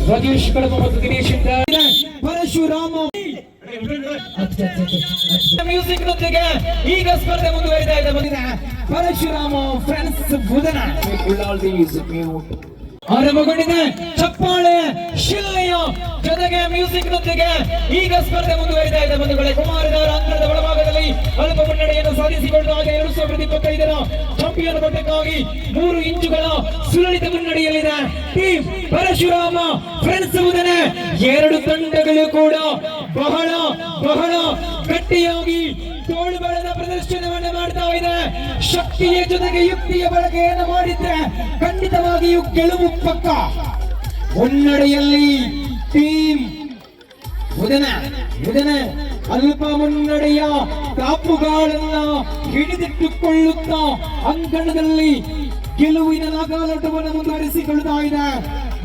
ರಾಜೇಶ್ ಕಡಪ ಮತ್ತು ದಿನೇಶ್ ಪರಶುರಾಮ ಮ್ಯೂಸಿಕ್ ನೊಂದಿಗೆ ಈಗ ಸ್ಪರ್ಧೆ ಮುಂದುವರಿತಾ ಇದೆ. ಪರಶುರಾಮ ಫ್ರೆಂಡ್ಸ್ ಬುಧನ ಆರಂಭಗೊಂಡಿದೆ. ಚಪ್ಪಾಳೆ ಶಿಲೆಯ ಜೊತೆಗೆ ಮ್ಯೂಸಿಕ್ ನೊಂದಿಗೆ ಈಗ ಸ್ಪರ್ಧೆ ಮುಂದುವರಿತಾ ಇದೆ. ಬಂಧುಗಳೇ, ಕುಮಾರದವರ ಅಂತರದ ಒಳಭಾಗದಲ್ಲಿ ಅಲ್ಪ ಮುನ್ನಡೆಯನ್ನು ಸಾಧಿಸಿಕೊಂಡು 2025ರ ಚಾಂಪಿಯನ್ ಪಟ್ಟಕ್ಕಾಗಿ 3 ಇಂಚುಗಳ ಸುಲಲಿತ ಮುನ್ನಡೆಯಲ್ಲಿದೆ ಟೀಮ್ ಪರಶುರಾಮ ಫ್ರೆಂಡ್ಸ್ ಬುಧನೆ. 2 ತಂಡಗಳು ಕೂಡ ಬಹಳ ಬಹಳ ಗಟ್ಟಿಯಾಗಿ ತೋಳು ಬಲದ ಪ್ರದರ್ಶನವನ್ನು ಮಾಡ್ತಾ ಇದೆ. ಶಕ್ತಿಯ ಜೊತೆಗೆ ಯುಕ್ತಿಯ ಬಳಕೆಯನ್ನು ಮಾಡಿದ್ರೆ ಖಂಡಿತವಾಗಿಯೂ ಗೆಲುವು ಪಕ್ಕ. ಮುನ್ನಡೆಯಲ್ಲಿ ಟೀಮ್ ಬುಧನೆ ಅಲ್ಪ ಮುನ್ನಡೆಯ ಕಾಪುಗಾಳನ್ನ ಹಿಡಿದಿಟ್ಟುಕೊಳ್ಳುತ್ತಾ ಅಂಕಣದಲ್ಲಿ ಗೆಲುವಿನ ನಗಾಲೋಟವನ್ನು ಮುಂದುವರಿಸಿಕೊಳ್ತಾ ಇದೆ.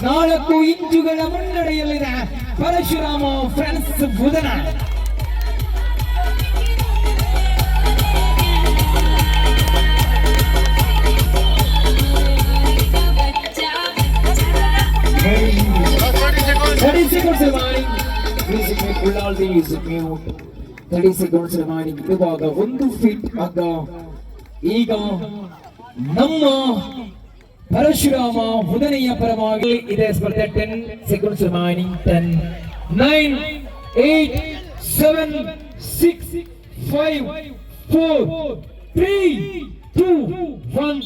4 ಇಂಚುಗಳ ಮುನ್ನಡೆಯಲ್ಲಿದೆ ಪರಶುರಾಮ ಫ್ರೆಂಡ್ಸ್ ಬುಧನ. ಇವಾಗ 1 ಫೀಟ್ ಆಗ ಈಗ ನಮ್ಮ ಪರಶುರಾಮ ಬುಧನೆಯ ಪರವಾಗಿ ಇದೆ ಸ್ಪರ್ಧೆ. 10 ಸೆಕೆಂಡ್ಸ್ ರಿಮೈನಿಂಗ್. 10 9 8 7 6 5 4 3 2 1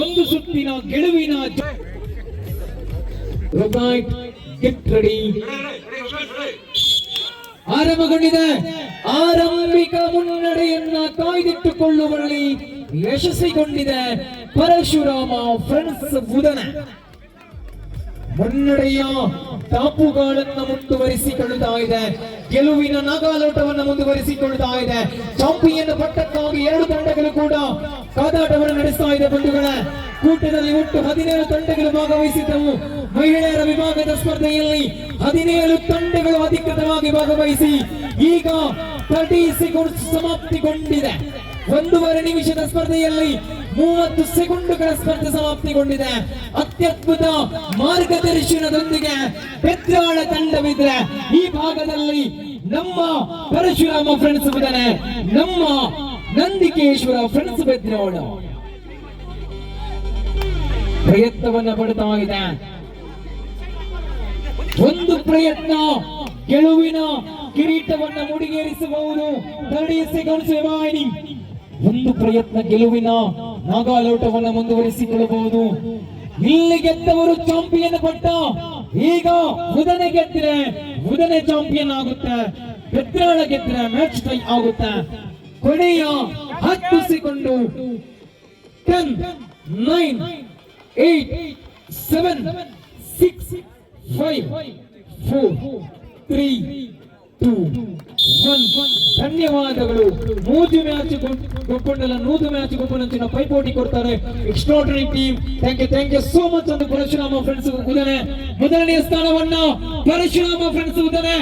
ಒಂದು ಸುತ್ತಿನ ಗೆಲುವಿನ ಗೆಟ್ ರೆಡಿ ಆರಂಭಗೊಂಡಿದೆ. ಆರಂಭಿಕ ಮುನ್ನಡೆಯನ್ನ ಕಾಯ್ದಿಟ್ಟುಕೊಳ್ಳುವಲ್ಲಿ ಯಶಸ್ವಿಗೊಂಡಿದೆ ಪರಶುರಾಮ ಫ್ರೆಂಡ್ಸ್ ಬುಧನ. ಮುನ್ನಡೆಯ ಟಾಪುಗಳನ್ನು ಮುಂದುವರಿಸಿಕೊಳ್ಳುತ್ತಾ ಇದೆ. ಗೆಲುವಿನ ನಗಾಲೋಟವನ್ನು ಮುಂದುವರಿಸಿಕೊಳ್ಳುತ್ತಾ ಇದೆ. ಚಾಂಪಿಯನ್ ಪಟ್ಟಕ್ಕಾಗಿ 2 ತಂಡಗಳು ಕೂಡ ಕಾದಾಟವನ್ನು ನಡೆಸ್ತಾ ಇದೆ. ಬಂಧುಗಳ ಕೂಟದಲ್ಲಿ ಒಟ್ಟು 17 ತಂಡಗಳು ಭಾಗವಹಿಸಿದ್ದವು. ಮಹಿಳೆಯರ ವಿಭಾಗದ ಸ್ಪರ್ಧೆಯಲ್ಲಿ 17 ತಂಡಗಳು ಅಧಿಕೃತವಾಗಿ ಭಾಗವಹಿಸಿ ಈಗ 30 ಸೆಕೆಂಡ್ಸ್ ಸಮಾಪ್ತಿಗೊಂಡಿದೆ. 1.5 ನಿಮಿಷದ ಸ್ಪರ್ಧೆಯಲ್ಲಿ 30 ಸೆಕೆಂಡುಗಳ ಸ್ಪರ್ಧೆ ಸಮಾಪ್ತಿಗೊಂಡಿದೆ. ಅತ್ಯದ್ಭುತ ಮಾರ್ಗದರ್ಶನದೊಂದಿಗೆ ಬೆತ್ರಾಳ ತಂಡವಿದ್ರೆ ಈ ಭಾಗದಲ್ಲಿ ನಮ್ಮ ಪರಶುರಾಮ ಫ್ರೆಂಡ್ಸ್ ಬುಧನೆ, ನಮ್ಮ ನಂದಿಕೇಶ್ವರ ಫ್ರೆಂಡ್ಸ್ ಬೆತ್ರಾಳ ಪ್ರಯತ್ನವನ್ನ ಪಡ್ತಾ ಇದೆ. ಒಂದು ಪ್ರಯತ್ನ ಗೆಲುವಿನ ಕಿರೀಟವನ್ನ ಮುಡಿಗೇರಿಸಬಹುದು. 30 ಸೆಕೆಂಡ್ಸ್ ರಿಮೈನಿಂಗ್. ಒಂದು ಪ್ರಯತ್ನ ಗೆಲುವಿನ ನಾಗಾಲೋಟವನ್ನು ಮುಂದುವರಿಸಿಕೊಳ್ಳಬಹುದು. ಇಲ್ಲಿ ಗೆದ್ದವರು ಚಾಂಪಿಯನ್ ಪಟ್ಟ. ಈಗ ಬುಧನೆ ಗೆದ್ದರೆ ಬುಧನೆ ಚಾಂಪಿಯನ್ ಆಗುತ್ತೆ. ಬೆತ್ರಾಳ ಗೆದ್ದರೆ ಮ್ಯಾಚ್ ಟೈ ಆಗುತ್ತೆ. ಕೊನೆಯ 10 ಸೆಕೆಂಡು. 10 9 8 7 6 5 4 3 2 1 ಧನ್ಯವಾದಗಳು. 3 ಮ್ಯಾಚ್ ಗೊಪ್ಪಂಡಲ 100 ಮ್ಯಾಚ್ ಗೊಪ್ಪನಂಚಿನ ಪೈಪೋಟಿ ಕೊಡ್ತಾರೆ extraordinary team. Thank you so much ಅಂತ ಪರಶುರಾಮ ಫ್ರೆಂಡ್ಸ್ ಬುಧನೆ ಮೊದಲನೆಯ ಸ್ಥಾನವನ್ನ ಪರಶುರಾಮ ಫ್ರೆಂಡ್ಸ್ ಬುಧನೆ